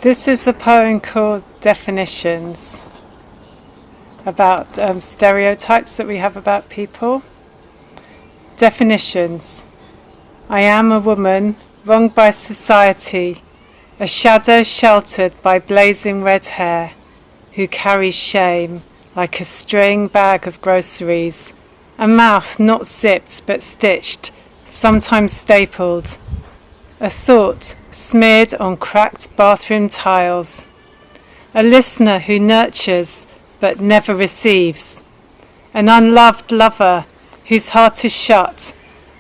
This is a poem called Definitions, about stereotypes that we have about people. Definitions. I am a woman, wronged by society, a shadow sheltered by blazing red hair, who carries shame like a straying bag of groceries, a mouth not zipped but stitched, sometimes stapled, a thought smeared on cracked bathroom tiles, a listener who nurtures but never receives, an unloved lover whose heart is shut,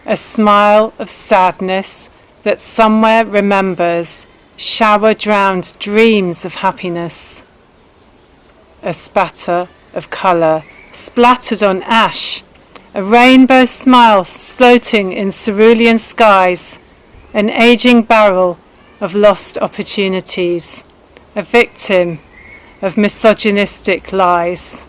a smile of sadness that somewhere remembers shower-drowned dreams of happiness, a spatter of colour splattered on ash, a rainbow smile floating in cerulean skies, an aging barrel of lost opportunities, a victim of misogynistic lies.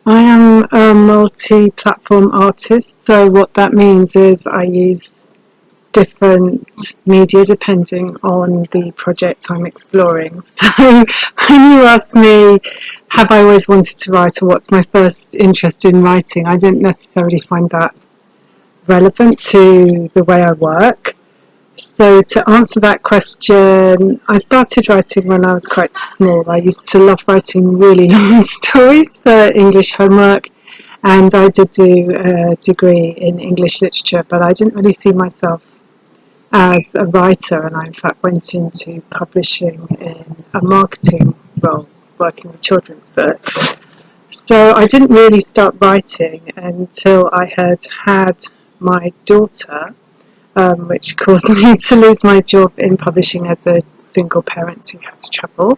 I am a multi-platform artist, so what that means is I use different media depending on the project I'm exploring. So when you ask me, have I always wanted to write, or what's my first interest in writing, I didn't necessarily find that relevant to the way I work. So to answer that question, I started writing when I was quite small. I used to love writing really long stories for English homework, and I did do a degree in English literature, but I didn't really see myself as a writer, and I in fact went into publishing in a marketing role, working with children's books. So I didn't really start writing until I had my daughter, which caused me to lose my job in publishing as a single parent who has trouble.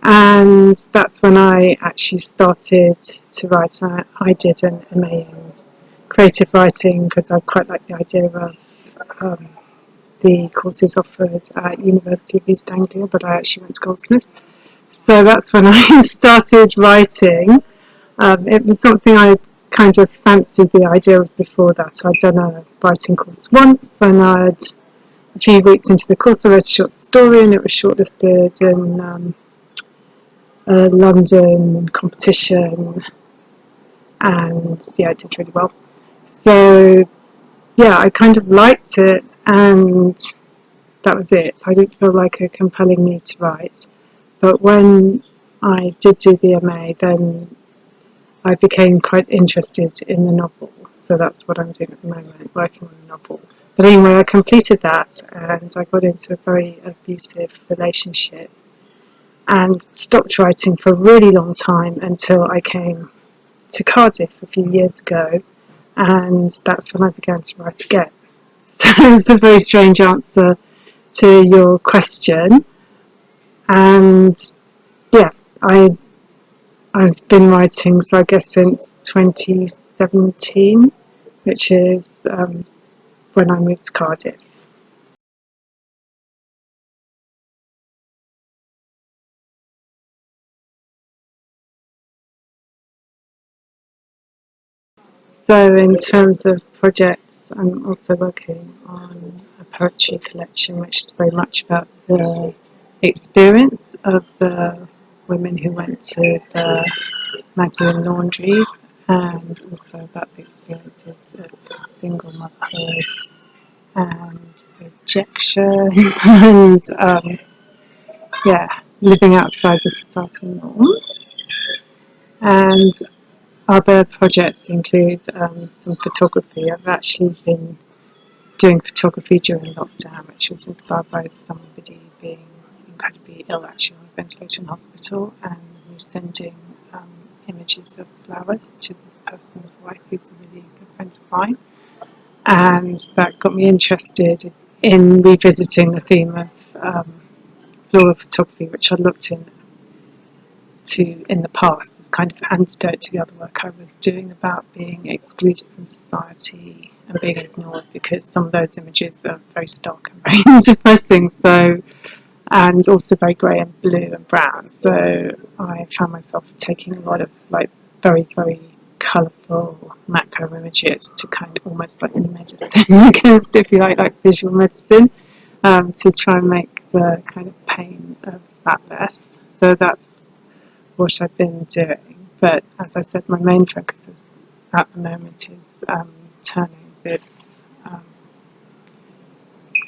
And that's when I actually started to write. I did an MA in creative writing because I quite like the idea of the courses offered at University of East Anglia, but I actually went to Goldsmiths. So that's when I started writing. It was something I kind of fancied the idea of before that. I'd done a writing course once, and a few weeks into the course I wrote a short story, and it was shortlisted in a London competition, and yeah, it did really well. So yeah, I kind of liked it, and that was it. I didn't feel like a compelling need to write. But when I did do the MA, then I became quite interested in the novel. So that's what I'm doing at the moment, working on a novel. But anyway, I completed that, and I got into a very abusive relationship and stopped writing for a really long time until I came to Cardiff a few years ago, and that's when I began to write again. So it's a very strange answer to your question. And yeah, I've been writing, so I guess since 2017, which is when I moved to Cardiff. So in terms of projects, I'm also working on a poetry collection, which is very much about the experience of the women who went to the Magdalene laundries, and also about the experiences of single motherhood and rejection and yeah, living outside the societal norm. And other projects include some photography. I've actually been doing photography during lockdown, which was inspired by somebody being incredibly ill, actually, on a ventilator in hospital, and we're sending images of flowers to this person's wife, who's a really good friend of mine. And that got me interested in revisiting the theme of floral photography, which I looked in the past as kind of antidote to the other work I was doing about being excluded from society and being ignored, because some of those images are very stark and very depressing, so, and also very grey and blue and brown. So I found myself taking a lot of like very, very colourful macro images to kind of almost like medicine against, if you like visual medicine, to try and make the kind of pain of that less. So that's what I've been doing. But as I said, my main focus is, at the moment is turning this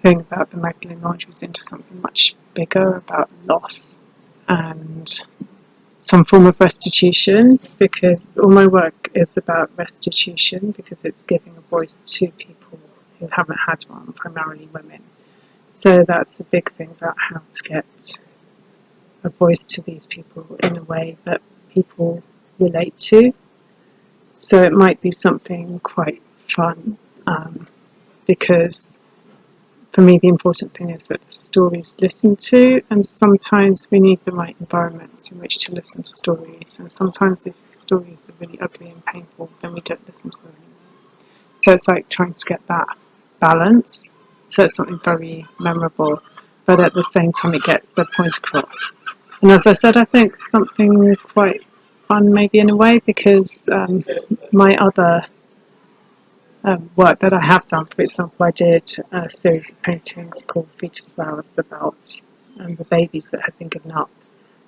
thing about the Magdalene laundries into something much bigger, about loss and some form of restitution, because all my work is about restitution, because it's giving a voice to people who haven't had one, primarily women. So that's a big thing about how to get a voice to these people in a way that people relate to. So it might be something quite fun, because for me the important thing is that the stories listened to, and sometimes we need the right environment in which to listen to stories, and sometimes if stories are really ugly and painful, then we don't listen to them anymore. So it's like trying to get that balance, so it's something very memorable, but at the same time it gets the point across. And as I said, I think something quite fun maybe in a way, because my other work that I have done, for example, I did a series of paintings called Fetus Flowers about the babies that had been given up.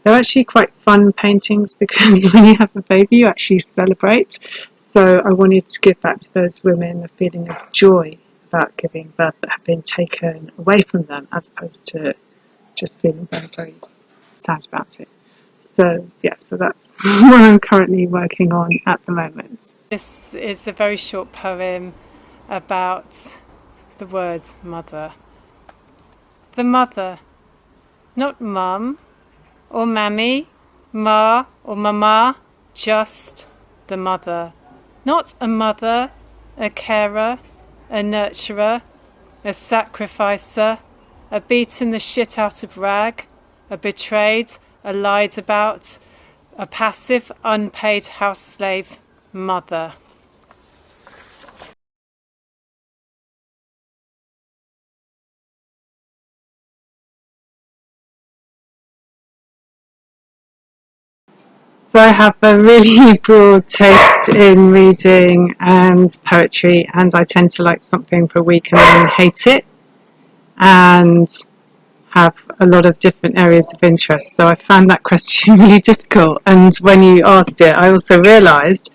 They're actually quite fun paintings, because when you have a baby you actually celebrate. So I wanted to give back to those women a feeling of joy about giving birth that had been taken away from them, as opposed to just feeling very, very sad about it. So yeah, so that's what I'm currently working on at the moment. This is a very short poem about the word mother. The mother, not mum or mammy, ma or mama, just the mother. Not a mother, a carer, a nurturer, a sacrificer, a beaten the shit out of rag, a betrayed, a lied about, a passive, unpaid house slave mother. So I have a really broad taste in reading and poetry, and I tend to like something for a week and then hate it, and have a lot of different areas of interest. So I found that question really difficult, and when you asked it I also realised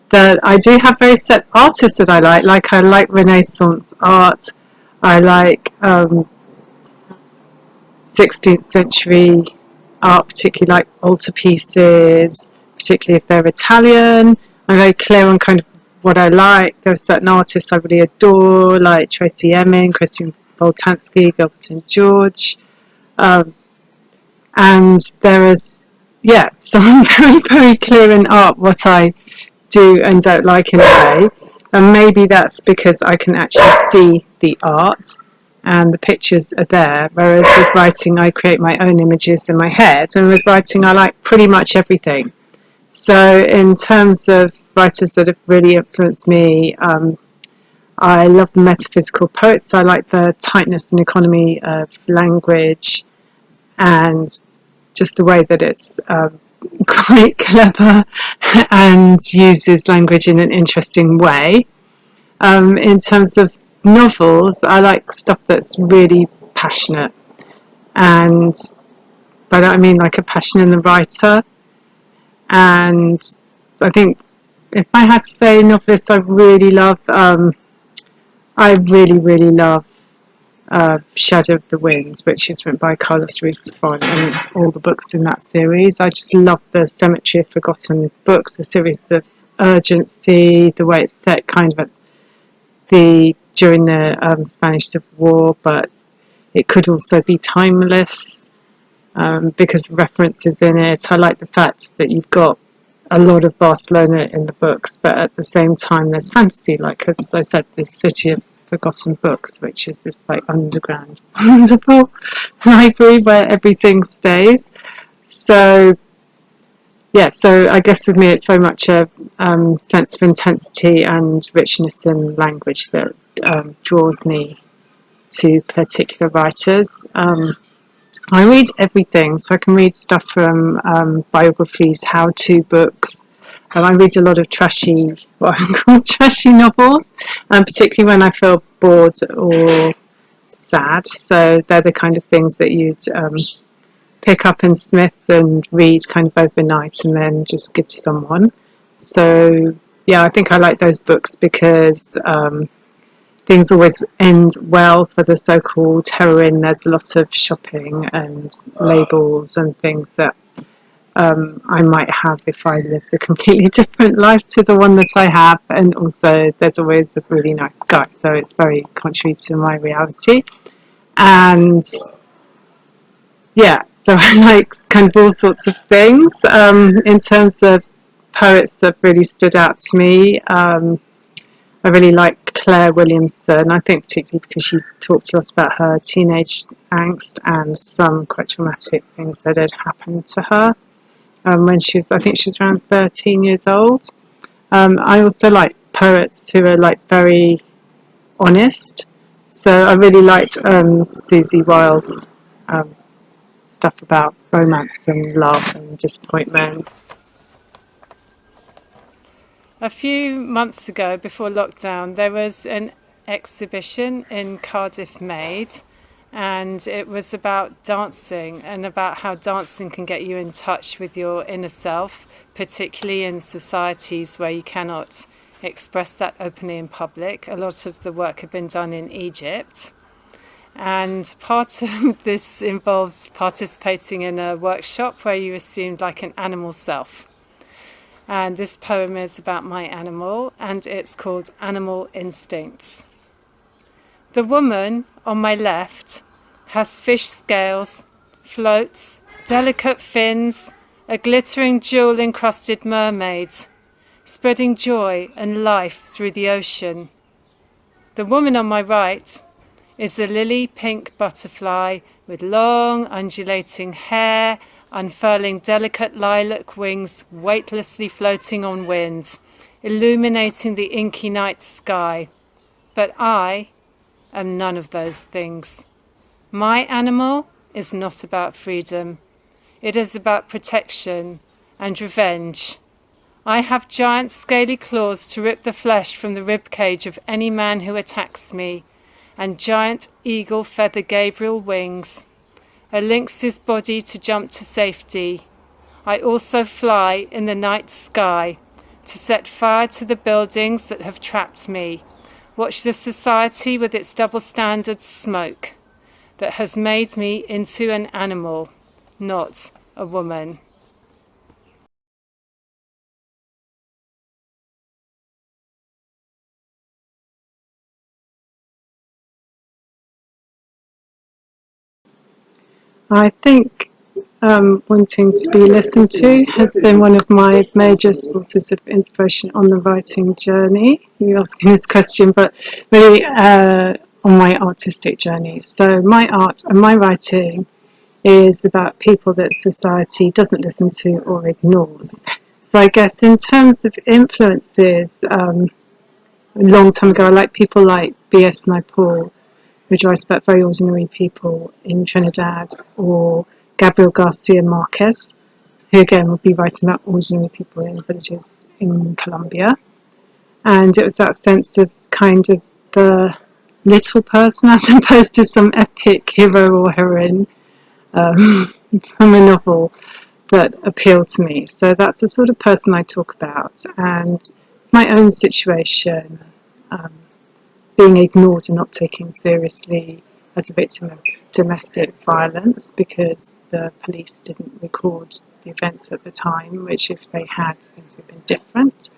that I do have very set artists that I like I like Renaissance art, I like 16th century art, particularly like altarpieces, particularly if they're Italian. I'm very clear on kind of what I like. There are certain artists I really adore, like Tracy Emin, Christian Boltanski, Gilbert St. George. And there is, yeah, so I'm very, very clear in art what I do and don't like in a way. And maybe that's because I can actually see the art and the pictures are there, whereas with writing I create my own images in my head, and with writing I like pretty much everything. So in terms of writers that have really influenced me, I love the metaphysical poets. I like the tightness and economy of language, and just the way that it's quite clever and uses language in an interesting way. In terms of novels, I like stuff that's really passionate, and by that I mean like a passion in the writer. And I think if I had to say novelists I really love, I really, really love Shadow of the Wind, which is written by Carlos Ruiz Zafón, and all the books in that series. I just love the Cemetery of Forgotten Books, the series of urgency, the way it's set kind of at during the Spanish Civil War, but it could also be timeless because of references in it. I like the fact that you've got a lot of Barcelona in the books, but at the same time there's fantasy, like as I said, this city of forgotten books, which is this like underground wonderful library where everything stays. So yeah, so I guess with me it's very much a sense of intensity and richness in language that draws me to particular writers. I read everything, so I can read stuff from biographies, how-to books, I read a lot of trashy, what I call trashy novels, particularly when I feel bored or sad. So they're the kind of things that you'd pick up in Smith and read kind of overnight and then just give to someone. So yeah, I think I like those books because things always end well for the so-called heroine. There's a lot of shopping and labels and things that I might have if I lived a completely different life to the one that I have. And also there's always a really nice guy, so it's very contrary to my reality. And yeah, so I like kind of all sorts of things. In terms of poets that really stood out to me, I really like Claire Williamson, I think particularly because she talks to us about her teenage angst and some quite traumatic things that had happened to her when she was, I think she was around 13 years old. I also like poets who are like very honest. So I really liked Susie Wilde's stuff about romance and love and disappointment. A few months ago, before lockdown, there was an exhibition in Cardiff made, and it was about dancing and about how dancing can get you in touch with your inner self, particularly in societies where you cannot express that openly in public. A lot of the work had been done in Egypt. And part of this involves participating in a workshop where you assumed like an animal self. And this poem is about my animal, and it's called Animal Instincts. The woman on my left has fish scales, floats, delicate fins, a glittering jewel-encrusted mermaid, spreading joy and life through the ocean. The woman on my right is a lily pink butterfly with long undulating hair, unfurling delicate lilac wings weightlessly floating on winds, illuminating the inky night sky. But I am none of those things. My animal is not about freedom. It is about protection and revenge. I have giant scaly claws to rip the flesh from the ribcage of any man who attacks me, and giant eagle feather Gabriel wings, a lynx's body to jump to safety. I also fly in the night sky to set fire to the buildings that have trapped me. Watch the society with its double standard smoke that has made me into an animal, not a woman. I think wanting to be listened to has been one of my major sources of inspiration on the writing journey. You're asking this question, but really on my artistic journey. So my art and my writing is about people that society doesn't listen to or ignores. So I guess in terms of influences, a long time ago, I like people like B.S. Naipaul, who writes about very ordinary people in Trinidad, or Gabriel Garcia Marquez, who again would be writing about ordinary people in villages in Colombia. And it was that sense of kind of the little person as opposed to some epic hero or heroine from a novel that appealed to me. So that's the sort of person I talk about. And my own situation, being ignored and not taken seriously as a victim of domestic violence because the police didn't record the events at the time, which if they had, things would have been different,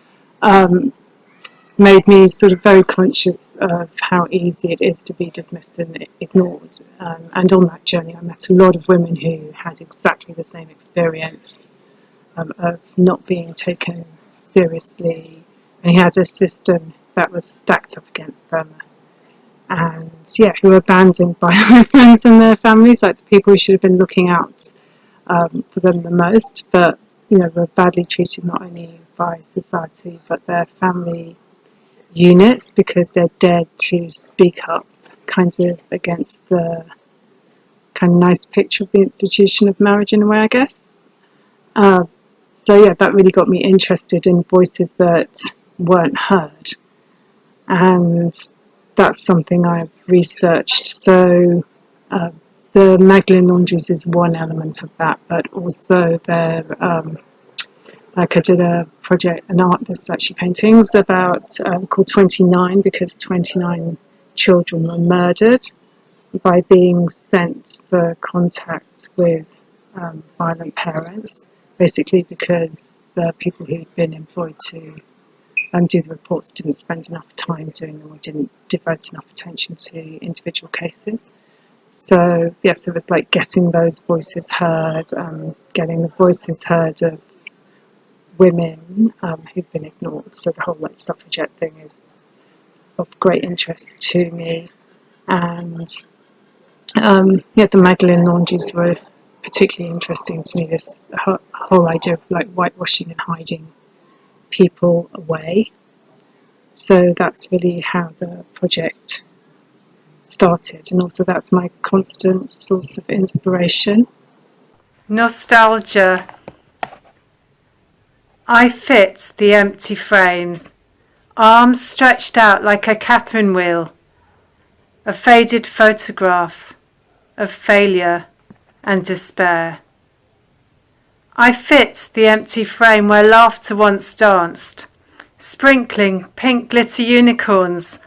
made me sort of very conscious of how easy it is to be dismissed and ignored. And on that journey, I met a lot of women who had exactly the same experience of not being taken seriously, and who had a system that was stacked up against them, and yeah, who were abandoned by their friends and their families, like the people who should have been looking out for them the most, but were badly treated not only by society but their family units because they're dared to speak up kind of against the kind of nice picture of the institution of marriage in a way, I guess. So So yeah, that really got me interested in voices that weren't heard, and that's something I've researched. So the Magdalene Laundries is one element of that, but also there, like I did a project, an art that's actually paintings about called 29, because 29 children were murdered by being sent for contact with violent parents, basically because the people who'd been employed to do the reports didn't spend enough time doing them, or didn't devote enough attention to individual cases. So yes, it was like getting those voices heard, getting the voices heard of women who've been ignored. So the whole like suffragette thing is of great interest to me, and yeah, the Magdalene Laundries were particularly interesting to me. This whole idea of like whitewashing and hiding people away. So that's really how the project started, and also that's my constant source of inspiration. Nostalgia. I fit the empty frames, arms stretched out like a Catherine wheel, a faded photograph of failure and despair. I fit the empty frame where laughter once danced, sprinkling pink glitter unicorns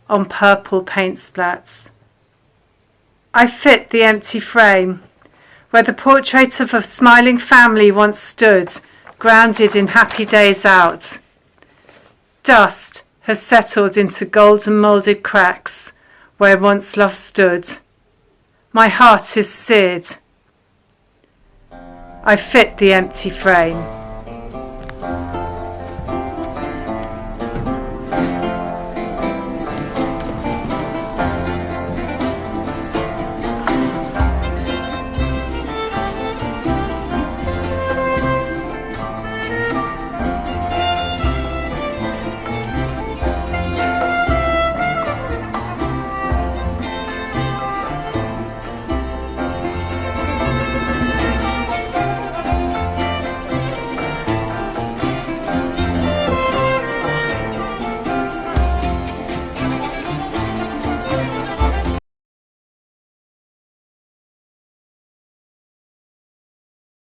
on purple paint splats. I fit the empty frame where the portrait of a smiling family once stood, grounded in happy days out. Dust has settled into golden moulded cracks where once love stood. My heart is seared. I fit the empty frame.